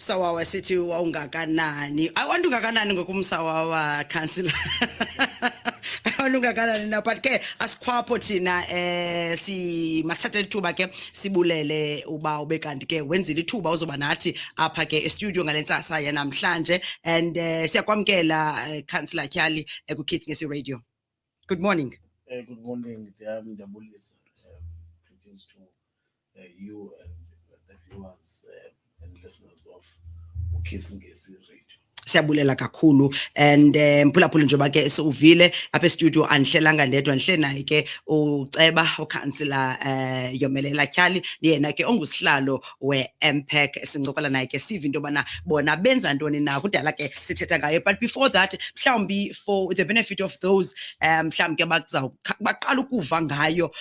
Msawawa sithi wawungakanani. I want ungakanani ngokumsawawa councillor. I want ungakanani na but ke asikhwapho thina si masithathe ithuba ke sibulele uba ube kanti ke wenzile ithuba uzoba nathi apha ke e-studio ngalentsasa yanamhlanje and siyakwamkela councillor Tyali ku Keith Ngesi Radio. Good morning. Good morning, Ndabulisa. Greetings to you and the viewers and listeners of Keith Ngesi Radio. Siyabulela kakhulu and mphulaphula njengoba ke siuvile apha e-studio anihlelanga ndedwa nihle naye ke uceba uCouncillor Yomelela Tyali yena ke ongusihlalo we-MPEC sincokola naye ke siva into yobana bona benza ntoni na kudala ke sithetha ngayo but before that mhlawumbi for the benefit of those mhlawumbi ke baqala ukuva ngayo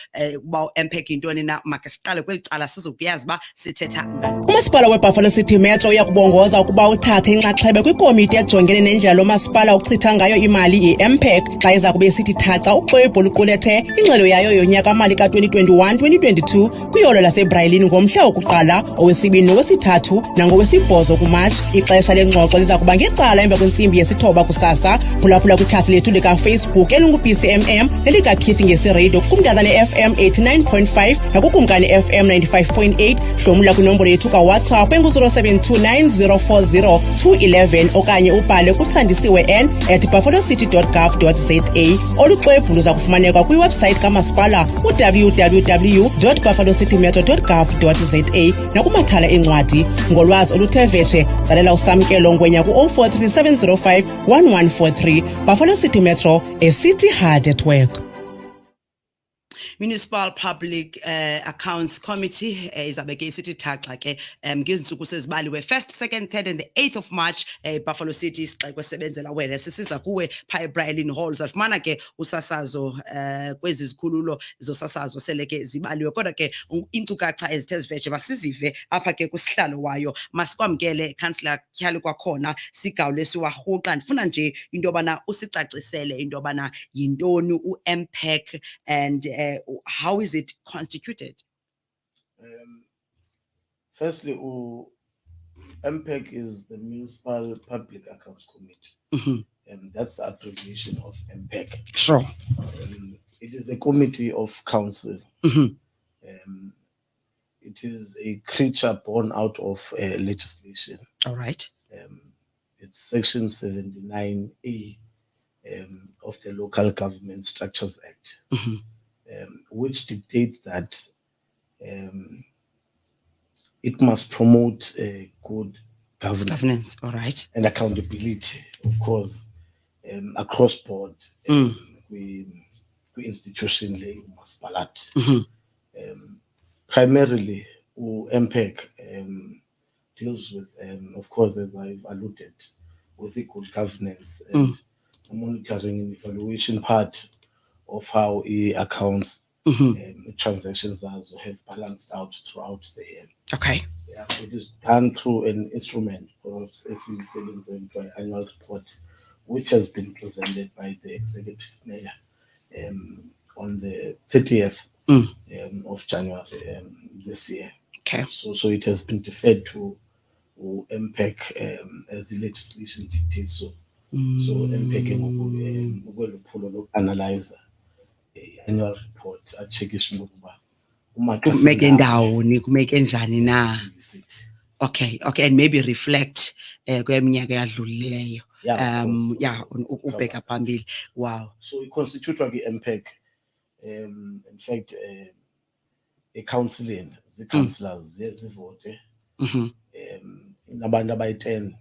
uba u-MPEC yintoni na make siqale kweli cala sizokuyazi uba sithetha ngani. Umasipala weBuffalo City Metro uyakubongoza ukuba uthathe inxaxheba kwikomiti ejongene nendlela lo masipala uchitha ngayo imali i-MPEC xa iza kube isithi thaca uxwebhu oluqulethe ingxelo yayo yonyaka-mali ka-2021-2022 kwiholo laseBrailini ngomhla wokuqala, owesibini nowesithathu nangowesibhozo kuMatshi. Ixesha lengxoxo liza kuba ngecala emva kwentsimbi yesithoba kusasa. Phulaphula kwikhasi lethu likaFacebook elingubCMM nelikaKeith Ngesi Radio kumntazane FM 89.5 nakukumkani FM 95.8. Hlomula kwinombolo yethu kaWhatsApp engu-0729040211 okanye ubhale kusandisiwe n@buffalocity.gov.za. Olu xwebhu luza kufumaneka kwiwebsayithi kamasipala www.buffalocitymetro.gov.za nakumathala eencwadi. Ngolwazi oluthe vetshe tsalela usamkelo ngwenya ku-043 705 1143. Buffalo City Metro, a city hard at work. Municipal Public Accounts Committee izabe ke isithi thaca ke ngezinsuku sezibaliwe 1st, 2nd, 3rd and the 8th of March Buffalo City isixeko sebenzela wena sisiza kuwe pha eBrailin Hall. Safumana ke usasazo kwezi zikhululo zosasazo sele ke zibaliwe kodwa ke inkcukacha ezithe zivetshe masizive apha ke kusihlalo wayo. Masikwamkele Councillor Tyali kwakhona sigawule siwarhuqa. Ndifuna nje into yobana usicacisele into yobana yintoni u-MPEC and how is it constituted? Firstly, MPEC is the Municipal Public Accounts Committee. And that's the abbreviation of MPEC. Sure. It is a committee of council. It is a creature born out of legislation. All right. It's Section 79A of the Local Government Structures Act. Which dictates that it must promote good governance. All right. And accountability, of course, across board. We institution like Municipality. Primarily, MPEC deals with, of course, as I've alluded, with the good governance and the monitoring and evaluation part of how accounts transactions have balanced out throughout the year. Okay. Yeah, it is done through an instrument of annual report, which has been presented by the executive mayor on the 30th of January this year. Okay. So it has been deferred to MPEC as the legislation dictates. So MPEC will analyze annual report atshekishe ngokuba kumeke ndawoni kumeke njani na. Okay, and maybe reflect kweminyaka yadlulileyo ubheka phambili. Wow. So iconstitute MPEC in fact a counseling the councillors zivote nabantu abayi-10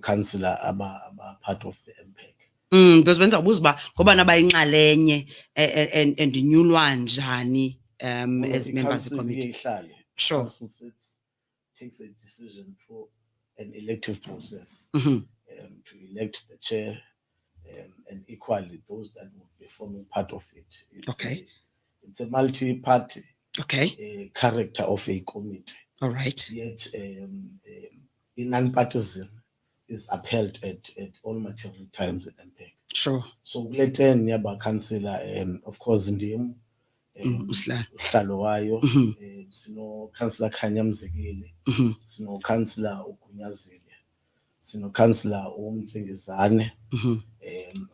councillor aba part of the MPEC. Because benza ubuza uba ngoba nabayinxalenye and nyulwa njani as members of the committee. Sure. Council takes a decision for an elective process to elect the chair and equally those that would be forming part of it. It's a multi-party character of a committee. All right. Yet non-partisan is upheld at all material times at MPEC. Sure. So later, Nyaba Councillor, of course, ndim uhlalo wayo, sino councillor Khanya Mzekile, sino councillor Ugunyazile, sino councillor uMtsingizane,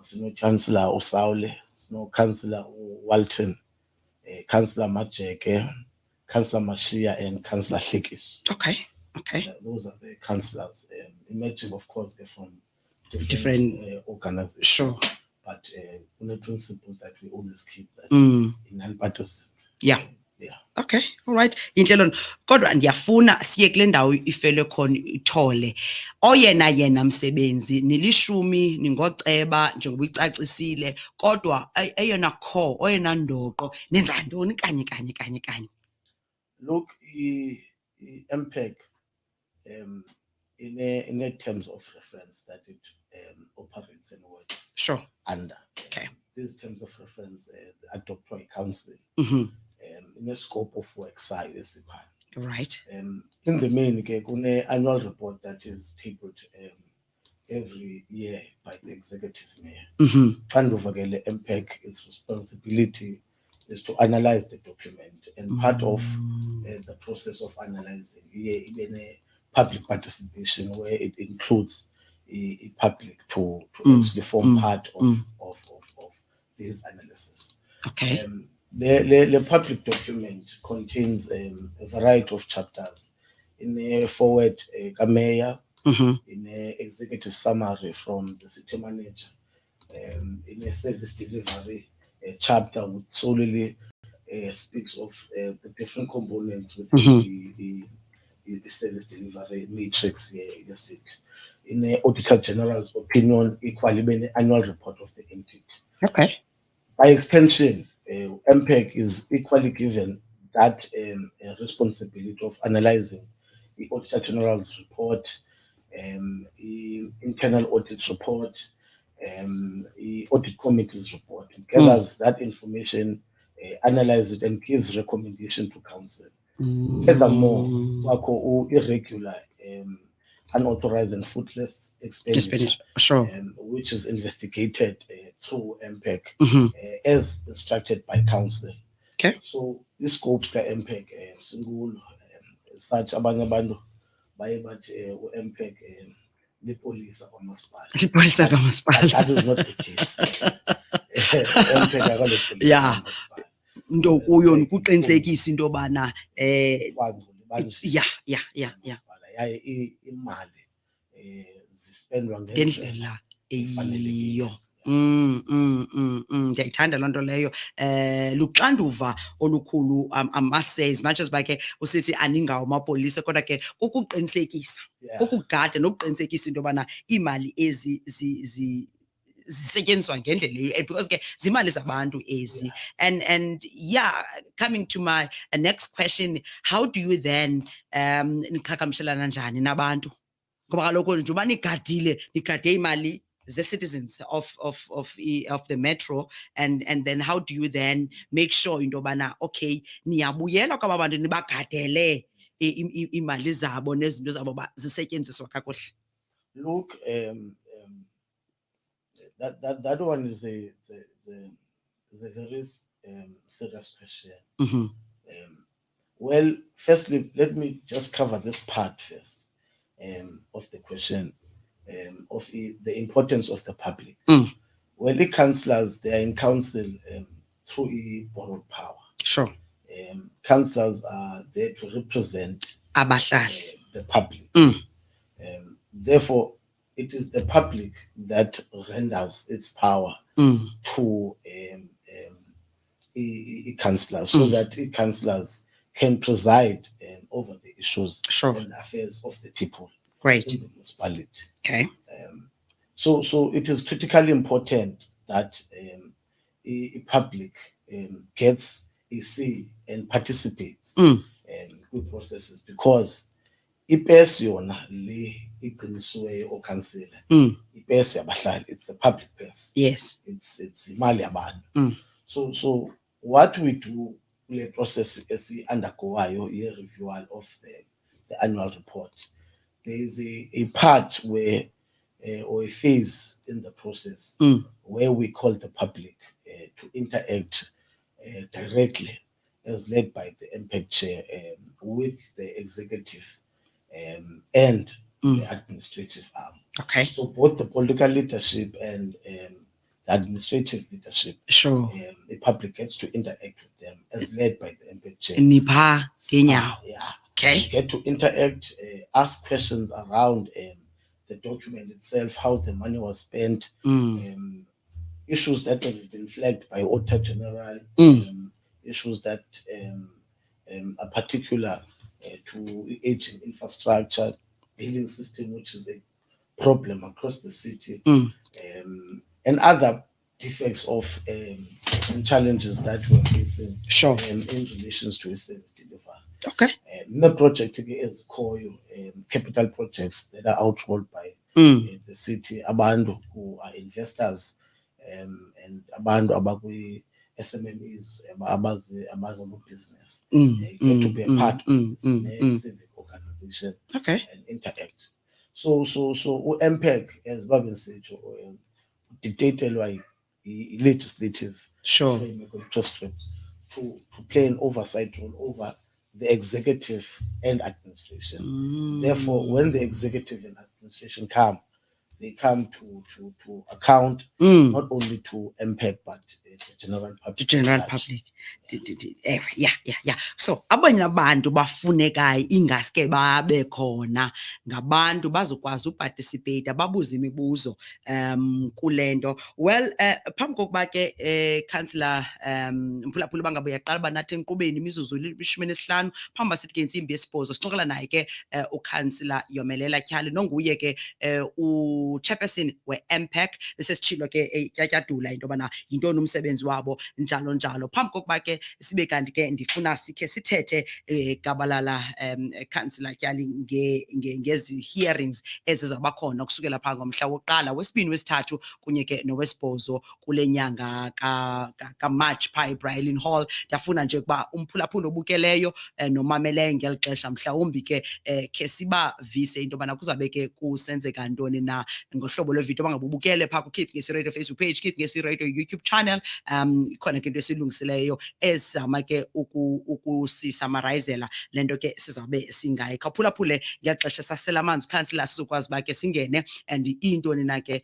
sino councillor uSaule, sino councillor uWalton, councillor Majeke, councillor Mashia, and councillor Hlikis. Okay. Those are the councillors, emerging, of course, they're from Different organizations. Sure. But on the principle that we always keep that in nonpartisan. Yeah. Yeah. Okay, all right. Inhlelo kodwa ndiyafuna siye kule ndawo ifele khona ithole. Oyena msebenzi nilishumi ningoceba njengoba icacisile kodwa eyona core oyena ndoqo nenza ntoni kanye. Look, MPEC in a terms of reference that it operates and works Sure. under. Okay. These terms of reference adopted by council in a scope of work size. Right. In the main, an annual report that is tabled every year by the executive mayor. And over the MPEC, its responsibility is to analyze the document, and part of the process of analyzing, even a public participation where it includes a public to actually form part of this analysis. Okay. The public document contains a variety of chapters. In a forward, mayor, in a executive summary from the city manager, in a service delivery chapter which solely speaks of the different components within the service delivery matrix here in the city. In the Auditor General's opinion, equally the annual report of the entity. Okay. By extension, MPEC is equally given that responsibility of analyzing the Auditor General's report, the internal audit report, the audit committee's report. It gathers that information, analyzes it, and gives recommendation to council. Furthermore, irregular, unauthorized and fruitless expenditure, Sure. which is investigated through MPEC as instructed by council. Okay. So this scopes ka MPEC single such abanye abantu baye bathi MPEC lipolisa kwamasipala. Lipolisa kwamasipala. That is not the case. MPEC akalipolisa Yeah. kwamasipala. Ndo kuyo ukuqinisekisa into bana banje. Yeah. Yaye imali zispendwa ngendlela eyiyo. Ndiyayithanda loo nto leyo. Luxanduva olukhulu amase as much as bakhe usithi aningawo amapolisa kodwa ke ukuqinisekisa ukugada nokuqinisekisa into yobana iimali ezi zisetyenziswa ngendlela because ke zimali zabantu ezi. And yeah, coming to my next question, how do you then niqhagamshelana njani nabantu? Ngoba kaloku njengoba nigade imali the citizens of the metro, and then how do you then make sure into yobana okay niyabuyela kwaba bantu nibagadele imali zabo nezinto zabo zisetyenziswa kakuhle? Look, that one is a very serious question. Well, firstly, let me just cover this part first of the question of the importance of the public. Well, the councillors, they are in council through borrowed power. Sure. Councillors are there to represent the public. Therefore, it is the public that renders its power to councillors, so that councillors can preside over the issues and affairs of the people. Great. In the municipality. Okay. So it is critically important that the public gets a say and participates with processes, because ipesi yona le iqinisiweyo or council ipesi yabahlali, it's a public purse. Yes. It's imali yabantu. So what we do kule process undergowayo ye reviewal of the annual report, there is a part where or a phase in the process where we call the public to interact directly as led by the MPEC chair with the executive and the administrative arm. Okay. So both the political leadership and the administrative leadership, Sure. the public gets to interact with them as led by the MPEC chair. Nipha ngenyawo. Yeah. Okay. You get to interact, ask questions around the document itself, how the money was spent, issues that have been flagged by Auditor General, issues that are particular to aging infrastructure, building system, which is a problem across the city, and other defects of and challenges that we're facing Sure. in relations to a service delivery. Okay. The project is called capital projects that are outrolled by the city, abantu who are investors and abantu abakwi SMMEs, abazo business, get to be a part of this civic organization, Okay. and interact. So MPEC, as Babin said, dictated legislative Sure. framework or prescript to play an oversight role over the executive and administration. Therefore, when the executive and administration come, they come to account not only to MPEC but the general public. The general public. Yeah. So abanye abantu bafunekayo ingaske babe khona ngabantu bazokwazi uparticipate babuze imibuzo kulento. Well, phambi kokuba ke councillor Mphulaphula bangabe yaqala banathi enkqubeni imizuzu 15 phambi sithi ke intsimbi yesibhozo sixoxela naye ke uCouncillor Yomelela Tyali nonguye ke chairperson we-MPEC besesitshilo ke tyatyadula into bana yintoni umsebenzi wabo njalo. Phambi kokuba ke sibe kanti ke ndifuna sikhe sithethe gabalala Councillor Tyali ngezi hearings ezizaba khona kusukela pha ngomhla wokuqala, wesibini, wesithathu kunye ke nowesibhozo kule nyanga ka-March pha eBriarlin Hall. Ndiyafuna nje ukuba umphulaphula obukeleyo nomameleyo ngeli xesha mhlawumbi ke khe sibavise into yobana kuzabe ke kusenzeka ntoni na ngohlobo lwevidiyo bangabubukele phaa kuKeith Ngesi Radio Facebook page, Keith Ngesi Radio YouTube channel. Ikhona ke into esilungisileyo ezama ke ukusisamarayizela le nto ke sizawube singayi. Khawuphulaphule ngeli xesha sasela amanzi councillor sizokwazi uba ke singene and iyintoni na ke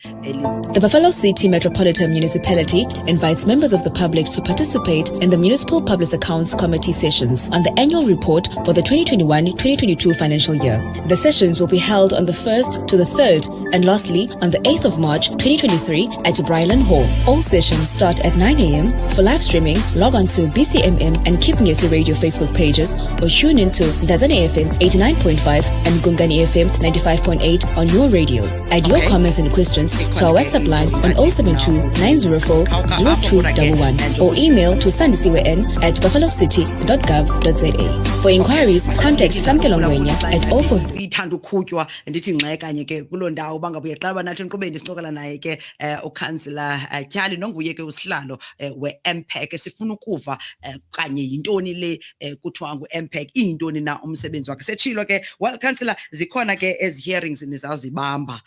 The Buffalo City Metropolitan Municipality invites members of the public to participate in the Municipal Public Accounts Committee sessions on the annual report for the 2021-2022 financial year. The sessions will be held on the 1st to the 3rd and lastly on the 8th of March 2023 at Briarlin Hall. All sessions start at 9 a.m. For live streaming, log on to BCMM and Keith Ngesi Radio Facebook pages or tune in to Ndazane FM 89.5 and Gungani FM 95.8 on your radio. Add your comments and questions to our WhatsApp line on 072 904 0211 or email to sandisiwen@buffalocity.gov.za. For inquiries, contact Samkelo Ngwenya at 04. ithanda uqhutywa ndithi ngxe kanye ke kuloo ndawo bangabe uyaqala banathi enkqubeni sixoxela naye ke uCouncillor Tyali nonguye ke usihlalo we-MPEC. Sifuna ukuva kanye yintoni le kuthiwa ngu-MPEC, iyintoni na umsebenzi wakhe. Setshilo ke, well councillor, zikhona ke ezi hearings nizawuzibamba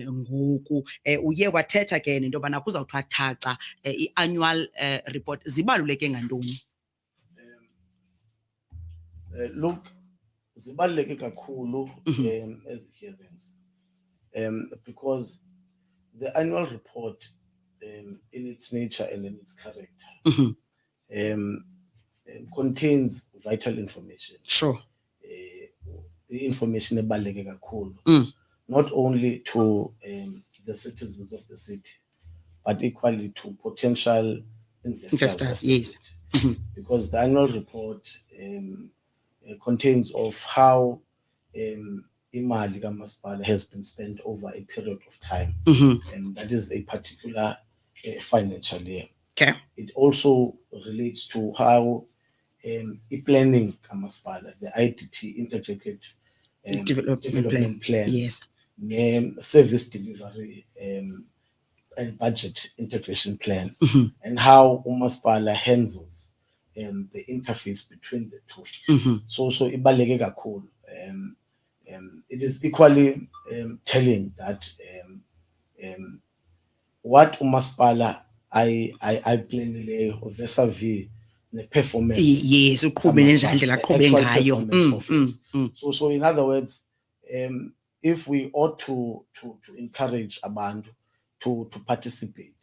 ngoku. Uye wathetha ke nento yobana kuzawuthiwa thaca i-annual report. Zibaluleke ngantoni? Look, zibaluleke kakhulu ezi hearings because the annual report in its nature and in its character contains vital information. Sure. Information ebaluleke kakhulu, not only to the citizens of the city but equally to potential investors. Yes. Because the annual report contains of how imali kamasipala has been spent over a period of time, and that is a particular financial year. Okay. It also relates to how planning kamasipala, the IDP, integrated development plan, yes, service delivery and budget integration plan, and how umasipala handles the interface between the two. So ibaluleke kakhulu. It is equally telling that what umasipala I planile vis-a-vis ne-performance. Yes, uqhube nendlela aqhube actual ngayo. performance of it. So in other words, if we ought to encourage abantu to participate,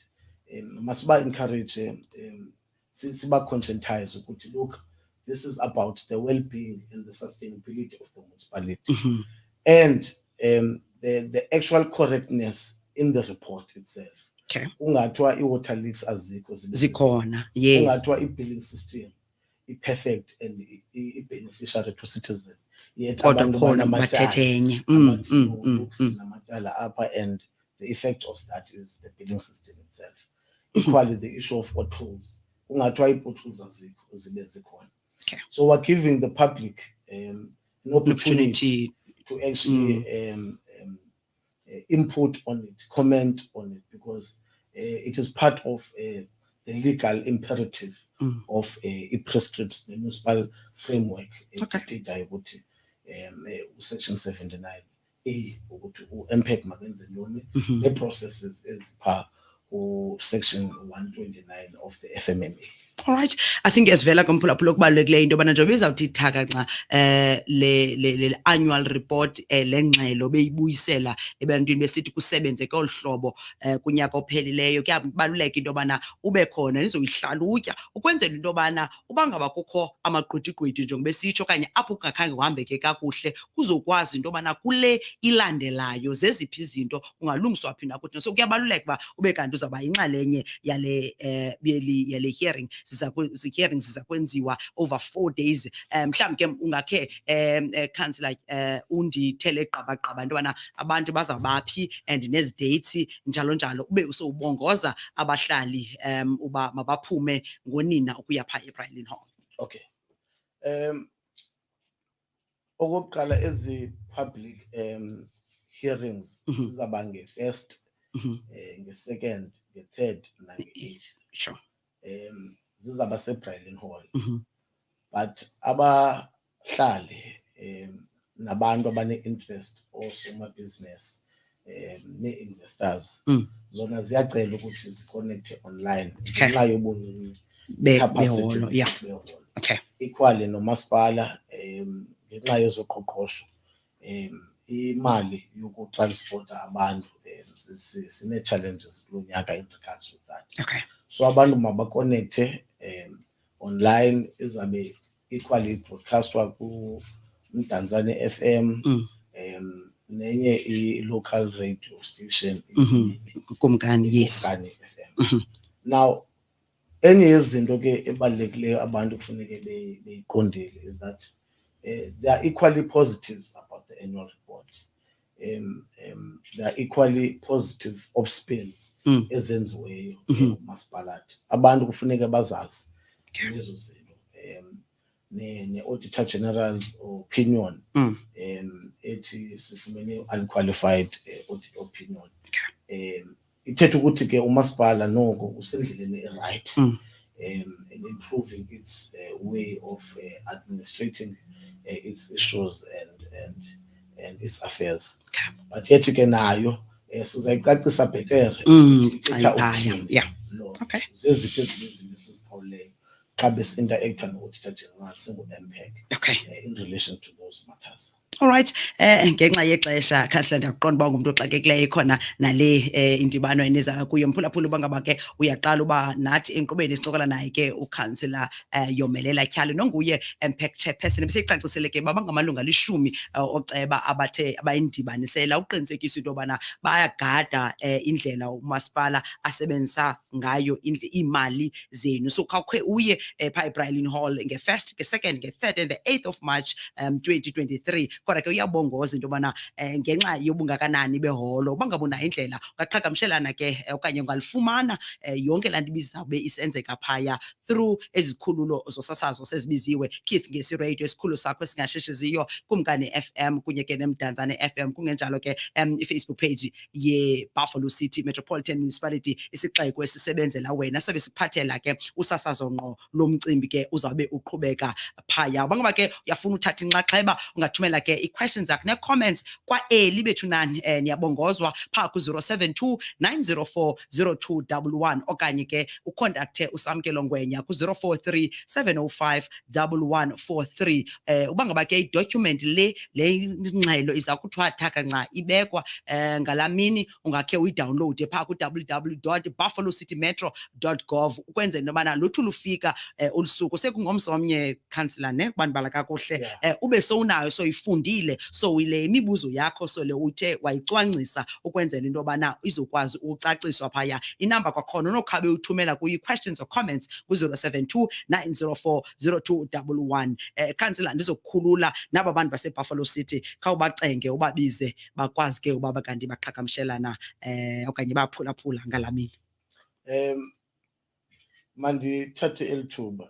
must encourage siba conscientize ukuthi look, this is about the well-being and the sustainability of the municipality, and the actual correctness in the report itself. Okay. Ungathiwa i-water leaks azikho Zikhona, yes. Ungathiwa i-billing system i-perfect and i-beneficiary to citizen. Yet Kodwa abantu khona banamatyala, bathethe enye. abathi no, look, sinamatyala apha, and the effect of that is the billing system itself. Equally, the issue of potholes. Ungathiwa i-potholes azikho zibe zikhona. Okay. So we're giving the public an opportunity to actually input on it, comment on it, because it is part of the legal imperative of a prescripts, the municipal framework. Okay. Section 79A, impact magenze ntoni, the processes is per section 129 of the FMMA. All right, I think asivela kumphulaphula okubalulekileyo into yobana njengoba izawuthi ithaka nxa le annual report lengxelo beyibuyisela ebantwini besithi kusebenze kolu hlobo kunyaka ophelileyo, kuyabaluleka into yobana ube khona nizoyihlalutya ukwenzela into yobana uba ngaba kukho amagqwethiqwethi njengoba esitsho okanye apho kungakhange kuhambeke kakuhle kuzokwazi into yobana kule ilandelayo zeziphi izinto kungalungiswa phi nakuthi. So kuyabaluleka uba ube kanti uzawuba yinxalenye yale hearing. Hearings ziza kwenziwa over 4 days. Mhlawumbe ke ungakhe councillor undithele gqabagqaba into yobana abantu bazawubaphi and nezi dates njalo njalo, ube usowubongoza abahlali uba mabaphume ngonina ukuya phaa eBrailin Hall. Okay. Okokuqala ezi public hearings zizaba nge-1st, nge-2nd, nge-3rd nange-8th. Sure. Zizaba seBrailin Hall. But abahlali nabantu abane-interest osomabhizinesi nee-investors zona ziyacela ukuthi ziconnecte online ngenxa yobuncinci beholo, yeah. Okay. Equally nomasipala ngenxa yezoqoqosho imali yokutransporta abantu sine-challenges kulo nyaka in regards to that. Okay. So abantu mabaconnecte online, izabe equally broadcastwa ku Mdantsane FM, nenye i-local radio station Kumkani, yes. Kumkani FM. Now enye yezinto ke ebalulekileyo abantu kufuneke beyiqondile is that there are equally positives about the annual report. There are equally positive spins ezenziweyo umasipalathi. Abantu kufuneka bazazi lezo zinto. Ne-Auditor General's opinion ethi sifumene unqualified audit opinion. Ithetha ukuthi ke umasipala noko usendleleni right in improving its way of administrating its issues and its affairs. But yet ke nayo sizayicacisa better. Yeah. Okay. Zeziphi ezinye izinto esiziphawuleyo xa besi-interacta no-Auditor General singu-MPEC. Okay. In relation to those matters. All right, ngenxa yexesha Councillor ndiyakuqonda uba ungumntu oxakekileyo khona nale indibano eniza kuyo mphulaphula uba ngaba ke uyaqala uba nathi enkqubeni sincokola naye ke uCouncillor Yomelela Tyali nonguye MPEC chairperson beseyicacisele ke babangamalunga 10 oceba abathe abayindibanisela uqinisekisa into yobana bayagada indlela umasipala asebenzisa ngayo imali zenu. So khawukhe uye phaa eBrailin Hall nge-1st, nge-2nd, nge-3rd and the 8th of March 2023. Kodwa ke uyabongoza into yobana ngenxa yobungakanani beholo bangabunayo indlela ungaqhagamshelana ke okanye ungalifumana yonke laa nto ibizawube isenzeka phaya through ezikhululo zosasazo sezibiziwe, Keith ngesi radio esikhulu sakho esingashesheziyo, Kumkani FM kunye ke neMdantsane FM, kungenjalo ke iFacebook page ye-Buffalo City Metropolitan Municipality, isixeko esisebenzela wena sabe siphathela ke usasazo ngqo lomcimbi ke uzawube uqhubeka phaya. Ubangaba ke uyafuna uthatha inxaxheba ungathumela ke i-questions zakho ne-comments kwa-eli bethu nani niyabongozwa phaa ku-072 904 0211 okanye ke ukontakte uSamkelo Ngwenya ku-043 705 1143. Uba ngaba ke idocument le ngxelo iza kuthiwa thaka nca ibekwa ngalaa mini ungakhe uyidownloade phaa ku-www.buffalocitymetro.gov ukwenzela into yobana luthi lufika ulusuku sekungomso omnye councillor ne bandibala kakuhle ube sowunayo soyifundile le imibuzo yakho le uthe wayicwangcisa ukwenzela into yobana izokwazi ucaciswa phaya. Inamba kwakhona unokhabe uthumela kuyi-questions or comments ku-072 904 0211. Councillor, ndizokukhulula naba bantu baseBuffalo City khawubacenge ubabize bakwazi ke uba kanti baqhagamshelana okanye baphulaphula ngalaa mini. Mandithathe elithuba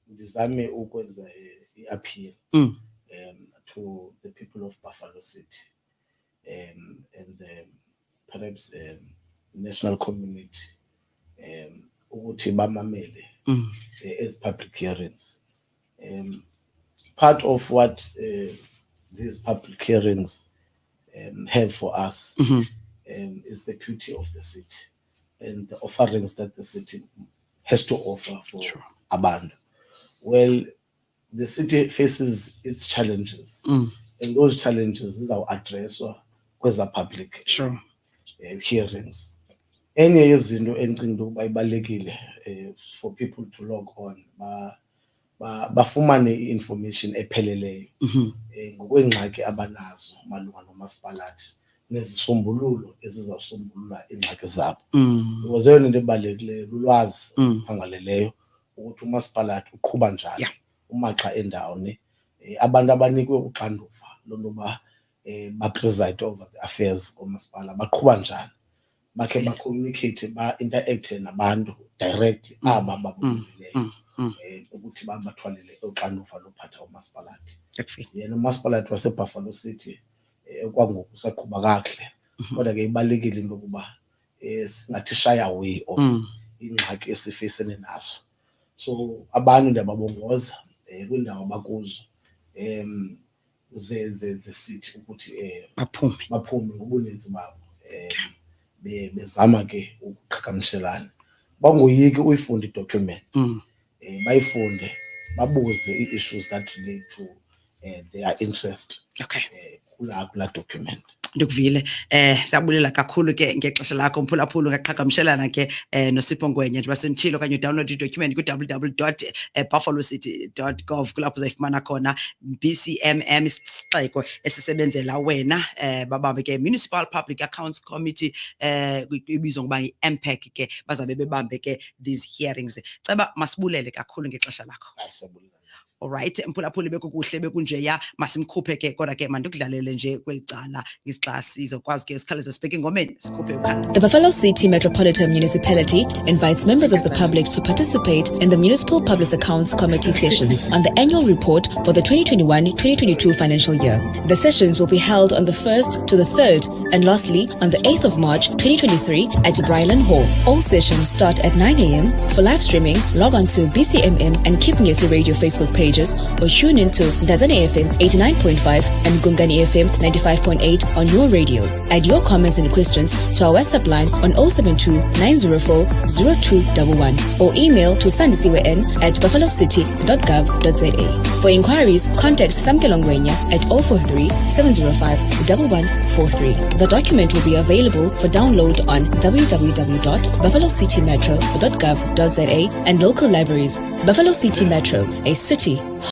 ndizame ukwenza i-appeal to the people of Buffalo City and perhaps national community ukuthi bamamele as public hearings. Part of what these public hearings have for us is the beauty of the city and the offerings that the city has to offer for abantu. Well, the city faces its challenges, and those challenges are addressed with the public hearings. Enye yezinto encinga ukuba ibalekile for people to log on bafumane i-information epheleleyo ngokwengxaki abanazo malunga nomasipalathi nezisombululo ezizawusombulula iingxaki zabo. Because eyona into ebalulekileyo lulwazi phangaleleyo ukuthi umasipalathi uqhuba njani umaxa endawoni, abantu abanikwe uxanduva lontoba ba-preside over the affairs komasipala baqhuba njani, bakhe ba-communicate ba-interacte nabantu directly aba babulileyo ukuthi bathwalele uxanduva lophatha umasipalathi. Yena umasipalathi waseBuffalo City kwangoku usaqhuba kakuhle, kodwa ke ibalulekile into yokuba singathi shy away of ingxaki esifesene nazo. So abantu ndiyababongoza kwiindawo abakuzo ze-city ukuthi baphume ngobuninzi babo bezama ke ukuqhagamshelana. Bangoyiki uyifunde idocument, bayifunde babuze ii-issues that relate to their interest kulaa document. Ndikuvile siyabulela kakhulu ke ngexesha lakho mphulaphula ngaqhagamshelana ke noSipho Ngwenya ndiba senditshilo okanye udownload idocument ku-www.buffalocity.gov kulapho uzayifumana khona BCMM isixeko esisebenzela wena babambe ke Municipal Public Accounts Committee ibizwa ngoba yi-MPEC ke bazabe bebambe ke these hearings. Ceba masibulele kakhulu ngexesha lakho. Alright, mphulaphuli bekukuhle bekunjeya masimkhuphe ke kodwa ke mandikudlalele nje kwelicala ngisxa sizokwazi ke isikhaleza sibheke ngomeni sikhuphe ukhaya. The Buffalo City Metropolitan Municipality invites members of the public to participate in the Municipal Public Accounts Committee sessions on the annual report for the 2021-2022 financial year. The sessions will be held on the 1st to the 3rd and lastly on the 8th of March 2023 at Bryland Hall. All sessions start at 9 a.m. For live streaming, log on to BCMM and Keep Ngesi Radio Facebook page or tune into Ndazane FM 89.5 and Gungani FM 95.8 on your radio. Add your comments and questions to our WhatsApp line on 072 904 0211 or email to sandisiwe@buffalocity.gov.za. For inquiries, contact Samkelo Ngwenya at 043 705 1143. The document will be available for download on www.buffalocitymetro.gov.za and local libraries. Buffalo City Metro, a city